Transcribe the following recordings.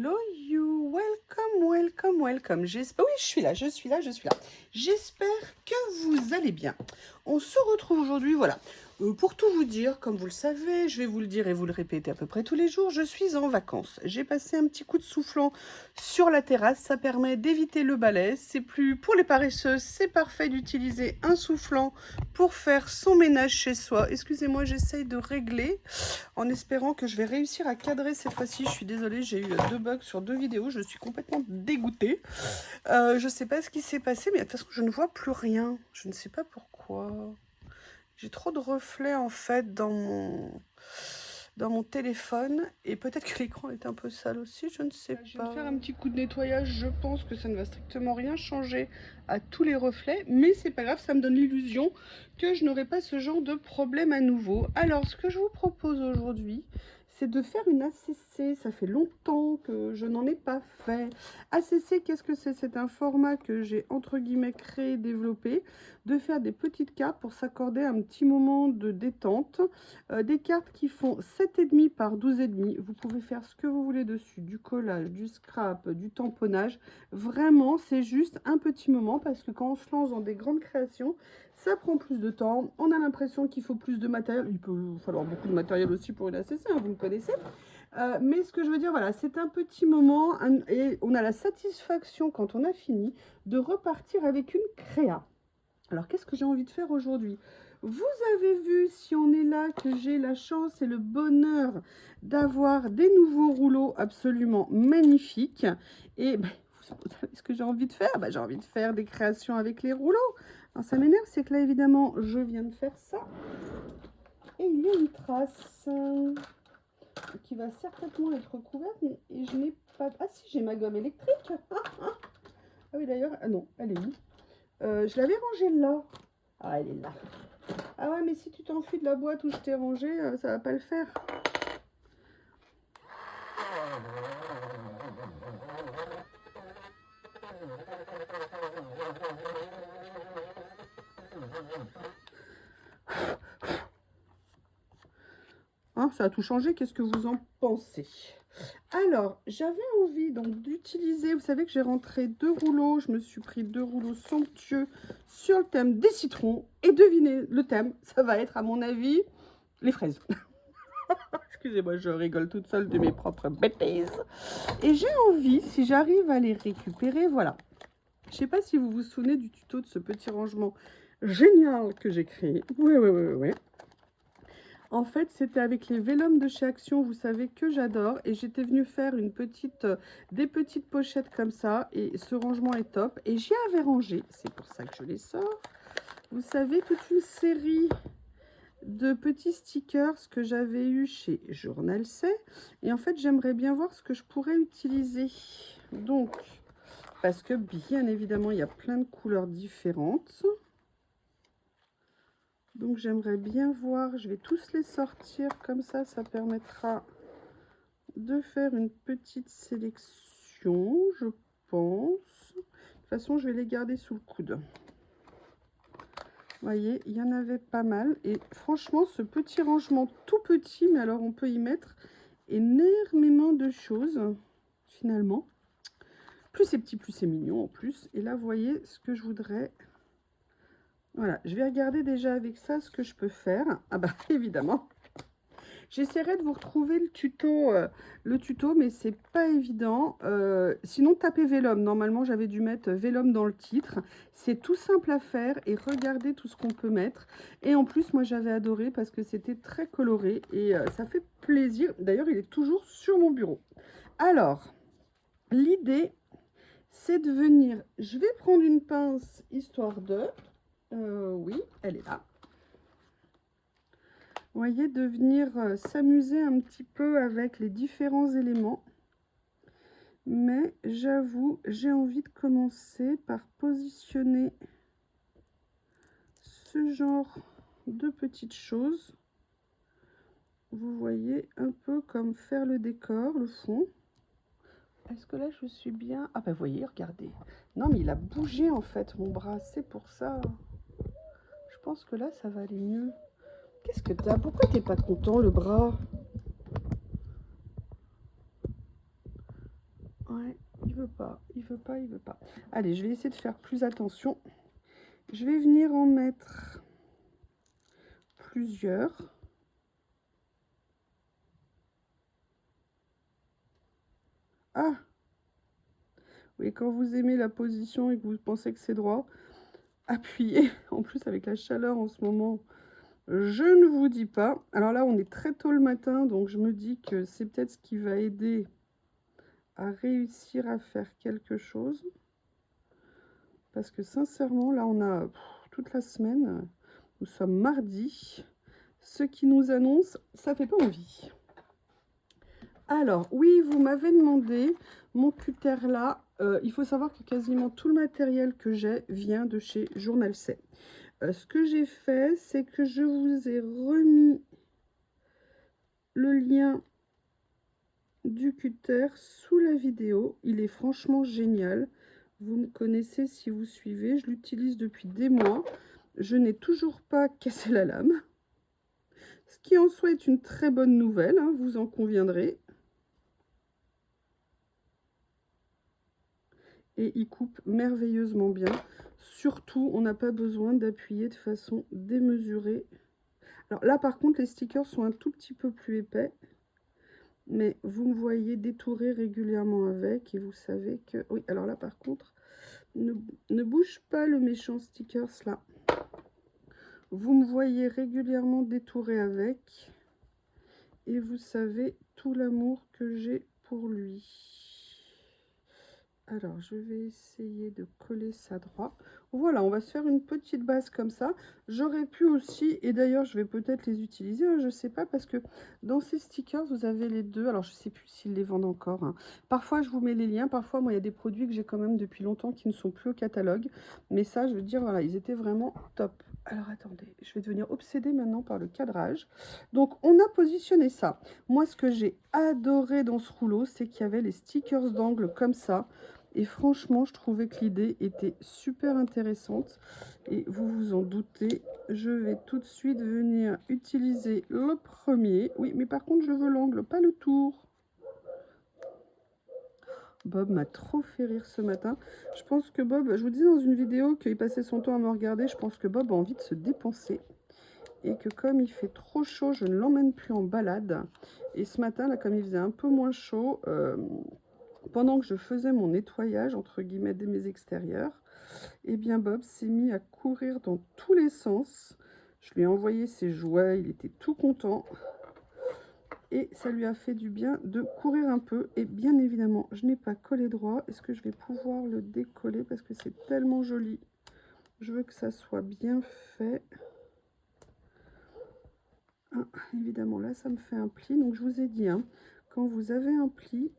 Hello you, welcome, welcome, welcome. J'espère, oui, je suis là. J'espère que vous allez bien. On se retrouve aujourd'hui, voilà. Pour tout vous dire, comme vous le savez, je vais vous le dire et vous le répéter à peu près tous les jours, je suis en vacances. J'ai passé un petit coup de soufflant sur la terrasse, ça permet d'éviter le balai. C'est plus, pour les paresseuses, c'est parfait d'utiliser un soufflant pour faire son ménage chez soi. Excusez-moi, j'essaye de régler en espérant que je vais réussir à cadrer cette fois-ci. Je suis désolée, j'ai eu 2 bugs sur 2 vidéos, je suis complètement dégoûtée. Je sais pas ce qui s'est passé, mais de toute façon, je ne vois plus rien. Je ne sais pas pourquoi. J'ai trop de reflets en fait dans mon téléphone et peut-être que l'écran est un peu sale aussi, je ne sais pas. Je vais faire un petit coup de nettoyage, je pense que ça ne va strictement rien changer à tous les reflets, mais c'est pas grave, ça me donne l'illusion que je n'aurai pas ce genre de problème à nouveau. Alors ce que je vous propose aujourd'hui, c'est de faire une ACC. Ça fait longtemps que je n'en ai pas fait. ACC, qu'est-ce que c'est? C'est un format que j'ai entre guillemets créé, développé, de faire des petites cartes pour s'accorder un petit moment de détente. Des cartes qui font 7,5 par 12,5. Vous pouvez faire ce que vous voulez dessus, du collage, du scrap, du tamponnage. Vraiment, c'est juste un petit moment parce que quand on se lance dans des grandes créations, ça prend plus de temps. On a l'impression qu'il faut plus de matériel. Il peut falloir beaucoup de matériel aussi pour une ACC, hein, vous me connaissez. Mais ce que je veux dire, voilà, c'est un petit moment et on a la satisfaction quand on a fini de repartir avec une créa. Alors, qu'est-ce que j'ai envie de faire aujourd'hui? Vous avez vu, si on est là, que j'ai la chance et le bonheur d'avoir des nouveaux rouleaux absolument magnifiques. Et ben, vous savez ce que j'ai envie de faire? Ben, j'ai envie de faire des créations avec les rouleaux. Alors, ça m'énerve, c'est que là, évidemment, je viens de faire ça. Et il y a une trace qui va certainement être couverte. Et je n'ai pas... Ah si, j'ai ma gomme électrique. Ah oui, d'ailleurs, ah non, elle est où? Je l'avais rangée là. Ah, elle est là. Ah ouais, mais si tu t'enfuis de la boîte où je t'ai rangé, ça va pas le faire. Hein, ça a tout changé, qu'est-ce que vous en pensez? Alors, j'avais envie donc d'utiliser, vous savez que j'ai rentré 2 rouleaux, je me suis pris 2 rouleaux somptueux sur le thème des citrons. Et devinez, le thème, ça va être à mon avis, les fraises. Excusez-moi, je rigole toute seule de mes propres bêtises. Et j'ai envie, si j'arrive à les récupérer, voilà. Je ne sais pas si vous vous souvenez du tuto de ce petit rangement génial que j'ai créé. Oui. En fait, c'était avec les vélums de chez Action, vous savez que j'adore. Et j'étais venue faire des petites pochettes comme ça. Et ce rangement est top. Et j'y avais rangé, c'est pour ça que je les sors. Vous savez, toute une série de petits stickers que j'avais eu chez Journal C. Et en fait, j'aimerais bien voir ce que je pourrais utiliser. Donc, parce que bien évidemment, il y a plein de couleurs différentes. Donc j'aimerais bien voir, je vais tous les sortir comme ça permettra de faire une petite sélection, je pense. De toute façon, je vais les garder sous le coude. Vous voyez, il y en avait pas mal. Et franchement, ce petit rangement tout petit, mais alors on peut y mettre énormément de choses, finalement. Plus c'est petit, plus c'est mignon en plus. Et là, vous voyez ce que je voudrais... Voilà, je vais regarder déjà avec ça ce que je peux faire. Ah bah évidemment, j'essaierai de vous retrouver le tuto, mais c'est pas évident. Sinon, tapez Vélum. Normalement, j'avais dû mettre Vélum dans le titre. C'est tout simple à faire et regardez tout ce qu'on peut mettre. Et en plus, moi, j'avais adoré parce que c'était très coloré et ça fait plaisir. D'ailleurs, il est toujours sur mon bureau. Alors, l'idée, c'est de venir... Je vais prendre une pince histoire de... oui, elle est là. Vous voyez, de venir s'amuser un petit peu avec les différents éléments. Mais j'avoue, j'ai envie de commencer par positionner ce genre de petites choses. Vous voyez, un peu comme faire le décor, le fond. Est-ce que là, je suis bien? Ah ben, vous voyez, regardez. Non, mais il a bougé, en fait, mon bras. C'est pour ça. Je pense que là, ça va aller mieux. Qu'est-ce que t'as? Pourquoi t'es pas content, le bras? Ouais, il veut pas, il veut pas, il veut pas. Allez, je vais essayer de faire plus attention. Je vais venir en mettre plusieurs. Ah! Oui, quand vous aimez la position et que vous pensez que c'est droit, appuyez. En plus, avec la chaleur en ce moment, je ne vous dis pas. Alors là, on est très tôt le matin, donc je me dis que c'est peut-être ce qui va aider à réussir à faire quelque chose. Parce que sincèrement, là, on a toute la semaine. Nous sommes mardi. Ce qui nous annonce, ça fait pas envie. Alors, oui, vous m'avez demandé mon cutter là. Il faut savoir que quasiment tout le matériel que j'ai vient de chez Journal C. Ce que j'ai fait, c'est que je vous ai remis le lien du cutter sous la vidéo. Il est franchement génial. Vous me connaissez si vous suivez. Je l'utilise depuis des mois. Je n'ai toujours pas cassé la lame. Ce qui en soi est une très bonne nouvelle, hein, vous en conviendrez. Et il coupe merveilleusement bien. Surtout, on n'a pas besoin d'appuyer de façon démesurée. Alors là, par contre, les stickers sont un tout petit peu plus épais. Mais vous me voyez détourer régulièrement avec. Et vous savez que... Oui, alors là, par contre, ne bouge pas le méchant stickers là. Vous me voyez régulièrement détourer avec. Et vous savez tout l'amour que j'ai pour lui. Alors, je vais essayer de coller ça droit. Voilà, on va se faire une petite base comme ça. J'aurais pu aussi, et d'ailleurs, je vais peut-être les utiliser, hein, je ne sais pas, parce que dans ces stickers, vous avez les deux. Alors, je ne sais plus s'ils les vendent encore, hein. Parfois, je vous mets les liens. Parfois, moi, il y a des produits que j'ai quand même depuis longtemps qui ne sont plus au catalogue. Mais ça, je veux dire, voilà, ils étaient vraiment top. Alors, attendez, je vais devenir obsédée maintenant par le cadrage. Donc, on a positionné ça. Moi, ce que j'ai adoré dans ce rouleau, c'est qu'il y avait les stickers d'angle comme ça. Et franchement, je trouvais que l'idée était super intéressante. Et vous vous en doutez, je vais tout de suite venir utiliser le premier. Oui, mais par contre, je veux l'angle, pas le tour. Bob m'a trop fait rire ce matin. Je pense que Bob, je vous disais dans une vidéo qu'il passait son temps à me regarder. Je pense que Bob a envie de se dépenser. Et que comme il fait trop chaud, je ne l'emmène plus en balade. Et ce matin, là, comme il faisait un peu moins chaud... pendant que je faisais mon nettoyage, entre guillemets, de mes extérieurs, eh bien Bob s'est mis à courir dans tous les sens. Je lui ai envoyé ses jouets, il était tout content. Et ça lui a fait du bien de courir un peu. Et bien évidemment, je n'ai pas collé droit. Est-ce que je vais pouvoir le décoller? Parce que c'est tellement joli. Je veux que ça soit bien fait. Ah, évidemment, là, ça me fait un pli. Donc, je vous ai dit, hein, quand vous avez un pli...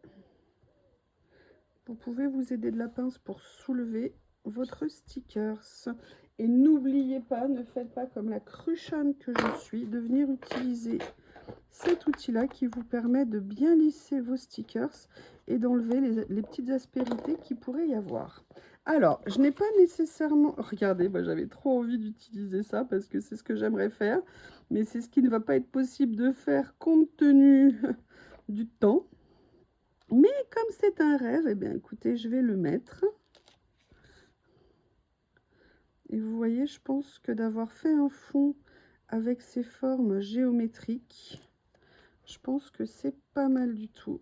Vous pouvez vous aider de la pince pour soulever votre stickers. Et n'oubliez pas, ne faites pas comme la cruchonne que je suis, de venir utiliser cet outil-là qui vous permet de bien lisser vos stickers et d'enlever les petites aspérités qu'il pourrait y avoir. Alors, je n'ai pas nécessairement... Regardez, bah, j'avais trop envie d'utiliser ça parce que c'est ce que j'aimerais faire. Mais c'est ce qui ne va pas être possible de faire compte tenu du temps. Mais comme c'est un rêve, eh bien écoutez, je vais le mettre. Et vous voyez, je pense que d'avoir fait un fond avec ces formes géométriques, je pense que c'est pas mal du tout.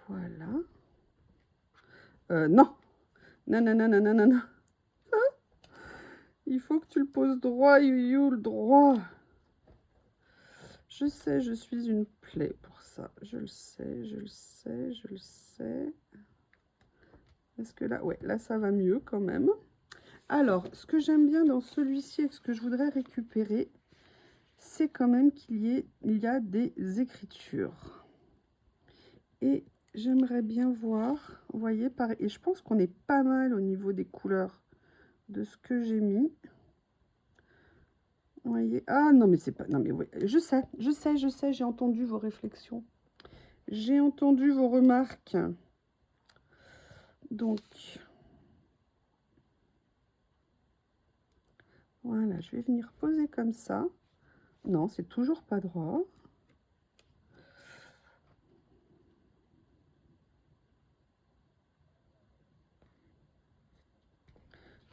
Voilà. Non. Non, non, non, non, non, non, non. Il faut que tu le poses droit, you, le droit. Je sais, je suis une plaie pour ça. Je le sais, je le sais, je le sais. Est-ce que là, ouais, là, ça va mieux quand même. Alors, ce que j'aime bien dans celui-ci et ce que je voudrais récupérer, c'est quand même qu'il y a des écritures. Et j'aimerais bien voir, vous voyez, pareil, et je pense qu'on est pas mal au niveau des couleurs de ce que j'ai mis. Vous voyez, ah non, mais c'est pas, non mais oui, je sais, j'ai entendu vos réflexions. J'ai entendu vos remarques. Donc, voilà, je vais venir poser comme ça. Non, c'est toujours pas droit.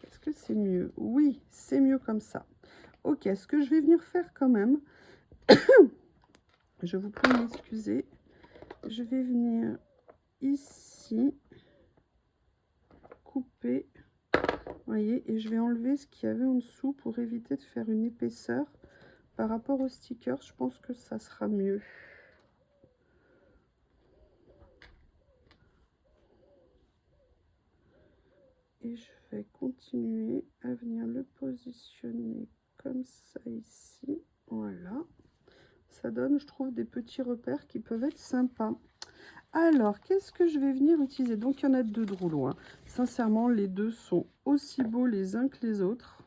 Est-ce que c'est mieux? Oui, c'est mieux comme ça. Ok, ce que je vais venir faire quand même, je vous prie de m'excuser, je vais venir ici, couper, voyez, et je vais enlever ce qu'il y avait en dessous pour éviter de faire une épaisseur. Par rapport au sticker, je pense que ça sera mieux. Et je vais continuer à venir le positionner comme ça ici. Voilà. Ça donne, je trouve, des petits repères qui peuvent être sympas. Alors, qu'est-ce que je vais venir utiliser? Donc, il y en a deux de rouleaux, hein. Sincèrement, les deux sont aussi beaux les uns que les autres.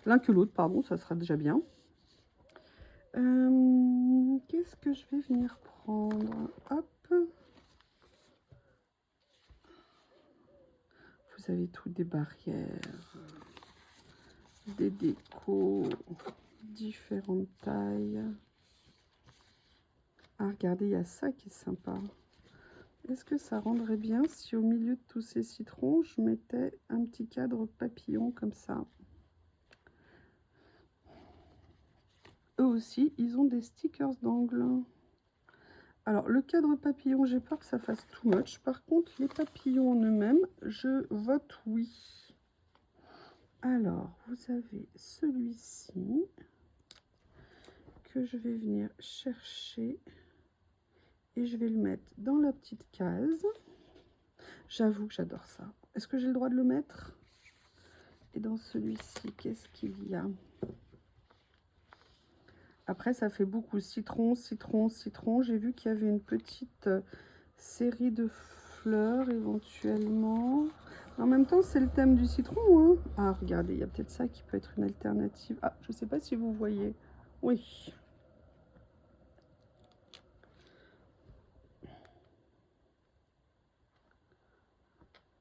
L'un que l'autre, pardon, ça sera déjà bien. Qu'est-ce que je vais venir prendre? Hop. Vous avez tout, des barrières, des décos, différentes tailles. Ah, regardez, il y a ça qui est sympa. Est-ce que ça rendrait bien si au milieu de tous ces citrons, je mettais un petit cadre papillon comme ça? Eux aussi, ils ont des stickers d'angle. Alors, le cadre papillon, j'ai peur que ça fasse too much. Par contre, les papillons en eux-mêmes, je vote oui. Alors, vous avez celui-ci que je vais venir chercher et je vais le mettre dans la petite case. J'avoue que j'adore ça. Est-ce que j'ai le droit de le mettre? Et dans celui-ci, qu'est-ce qu'il y a? Après, ça fait beaucoup citron, citron, citron. J'ai vu qu'il y avait une petite série de fleurs éventuellement. En même temps, c'est le thème du citron, hein. Ah, regardez, il y a peut-être ça qui peut être une alternative. Ah, je ne sais pas si vous voyez. Oui.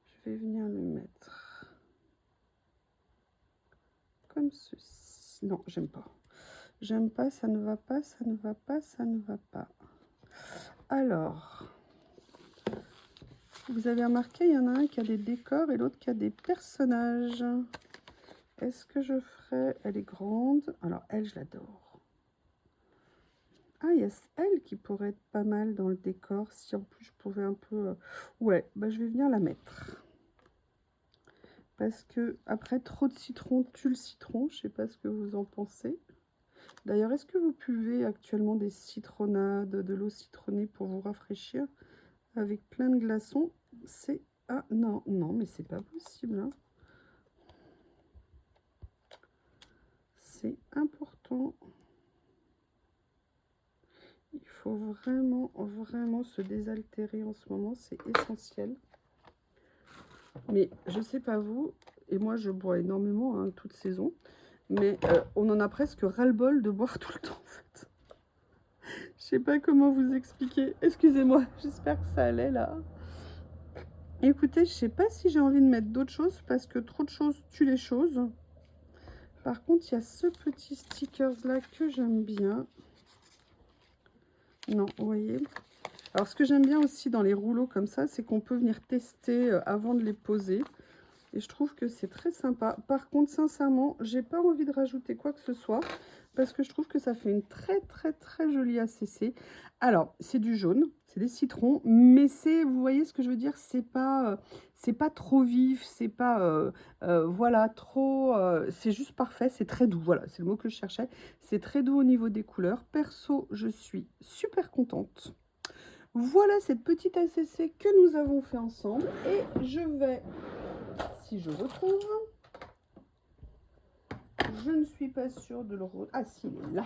Je vais venir le mettre comme ceci. Non, j'aime pas. J'aime pas, ça ne va pas, ça ne va pas, ça ne va pas. Alors, vous avez remarqué, il y en a un qui a des décors et l'autre qui a des personnages. Est-ce que je ferais... Elle est grande. Alors, elle, je l'adore. Ah, il y a elle qui pourrait être pas mal dans le décor. Si en plus, je pouvais un peu... Ouais, bah, je vais venir la mettre. Parce que, après, trop de citron tue le citron. Je sais pas ce que vous en pensez. D'ailleurs, est-ce que vous buvez actuellement des citronnades, de l'eau citronnée pour vous rafraîchir avec plein de glaçons? C'est... Ah, non, non, mais c'est pas possible, hein. C'est important. Il faut vraiment, vraiment se désaltérer en ce moment. C'est essentiel. Mais je sais pas vous, et moi je bois énormément, hein, toute saison. Mais on en a presque ras-le-bol de boire tout le temps, en fait. Je sais pas comment vous expliquer. Excusez-moi, j'espère que ça allait, là. Écoutez, je sais pas si j'ai envie de mettre d'autres choses, parce que trop de choses tuent les choses. Par contre, il y a ce petit stickers-là que j'aime bien. Non, vous voyez. Alors, ce que j'aime bien aussi dans les rouleaux comme ça, c'est qu'on peut venir tester avant de les poser. Et je trouve que c'est très sympa. Par contre, sincèrement, j'ai pas envie de rajouter quoi que ce soit parce que je trouve que ça fait une très jolie ACC. Alors, c'est du jaune, c'est des citrons, mais c'est, vous voyez ce que je veux dire, c'est pas trop vif, c'est pas, voilà, trop, c'est juste parfait, c'est très doux, voilà, c'est le mot que je cherchais. C'est très doux au niveau des couleurs. Perso, je suis super contente. Voilà cette petite ACC que nous avons fait ensemble et je vais... Si je retrouve, je ne suis pas sûre de le retrouver. Ah si, il est là.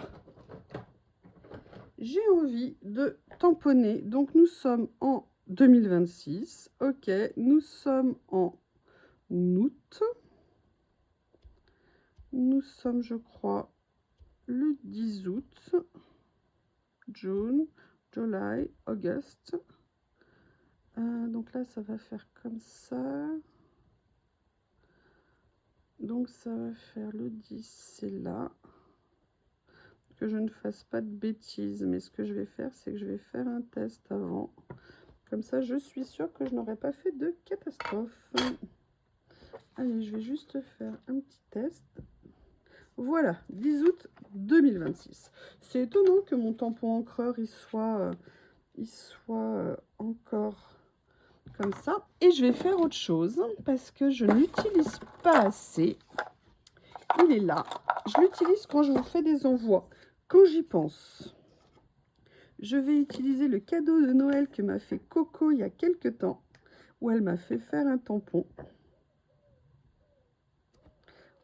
J'ai envie de tamponner. Donc nous sommes en 2026. Ok, nous sommes en août. Nous sommes, je crois, le 10 août. June, July, August. Donc là, ça va faire comme ça. Donc ça va faire le 10, c'est là. que je ne fasse pas de bêtises. Mais ce que je vais faire, c'est que je vais faire un test avant. Comme ça, je suis sûre que je n'aurai pas fait de catastrophe. Allez, je vais juste faire un petit test. Voilà, 10 août 2026. C'est étonnant que mon tampon encreur il soit encore comme ça. Et je vais faire autre chose parce que je n'utilise pas assez. Il est là. Je l'utilise quand je vous fais des envois. Quand j'y pense, je vais utiliser le cadeau de Noël que m'a fait Coco il y a quelques temps, où elle m'a fait faire un tampon.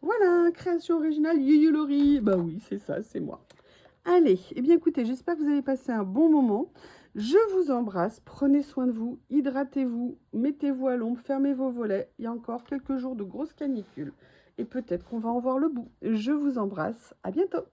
Voilà, création originale Yuyulori. Bah oui, c'est ça, c'est moi. Allez, eh bien écoutez, j'espère que vous avez passé un bon moment. Je vous embrasse, prenez soin de vous, hydratez-vous, mettez-vous à l'ombre, fermez vos volets. Il y a encore quelques jours de grosse canicule et peut-être qu'on va en voir le bout. Je vous embrasse, à bientôt.